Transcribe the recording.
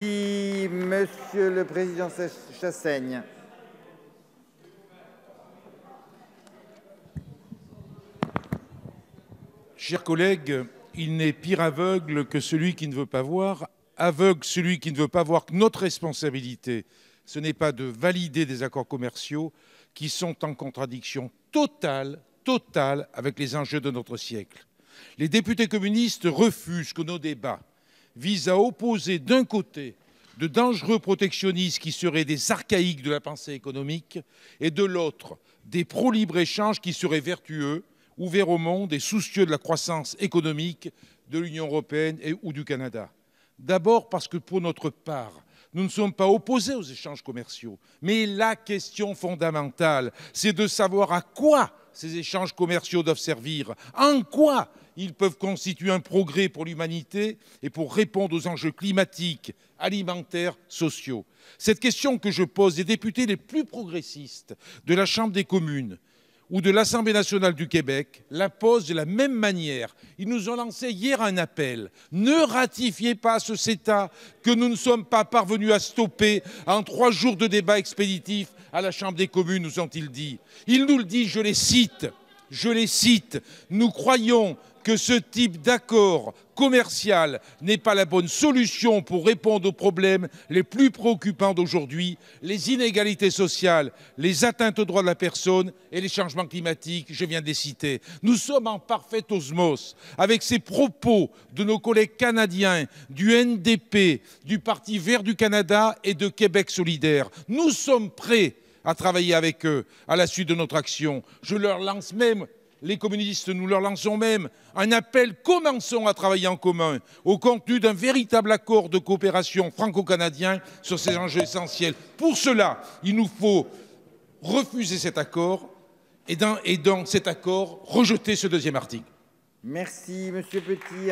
Merci, Monsieur le Président Chassaigne. Chers collègues, il n'est pire aveugle que celui qui ne veut pas voir. Aveugle celui qui ne veut pas voir que notre responsabilité, ce n'est pas de valider des accords commerciaux qui sont en contradiction totale avec les enjeux de notre siècle. Les députés communistes refusent que nos débats visent à opposer d'un côté de dangereux protectionnistes qui seraient des archaïques de la pensée économique et de l'autre des pro-libre-échange qui seraient vertueux, ouverts au monde et soucieux de la croissance économique de l'Union européenne ou du Canada. D'abord parce que pour notre part, nous ne sommes pas opposés aux échanges commerciaux. Mais la question fondamentale, c'est de savoir à quoi ces échanges commerciaux doivent servir, en quoi ils peuvent constituer un progrès pour l'humanité et pour répondre aux enjeux climatiques, alimentaires, sociaux. Cette question que je pose, les députés les plus progressistes de la Chambre des communes ou de l'Assemblée nationale du Québec la posent de la même manière. Ils nous ont lancé hier un appel. Ne ratifiez pas ce CETA que nous ne sommes pas parvenus à stopper en 3 jours de débat expéditif à la Chambre des communes, nous ont-ils dit. Ils nous le disent, je les cite, nous croyons que ce type d'accord commercial n'est pas la bonne solution pour répondre aux problèmes les plus préoccupants d'aujourd'hui, les inégalités sociales, les atteintes aux droits de la personne et les changements climatiques, je viens de les citer. Nous sommes en parfaite osmose avec ces propos de nos collègues canadiens, du NDP, du Parti vert du Canada et de Québec solidaire. Nous sommes prêts à travailler avec eux à la suite de notre action. Je leur lance même, les communistes, nous leur lançons même un appel, commençons à travailler en commun au contenu d'un véritable accord de coopération franco-canadien sur ces enjeux essentiels. Pour cela, il nous faut refuser cet accord et dans cet accord, rejeter ce deuxième article. Merci, Monsieur Petit.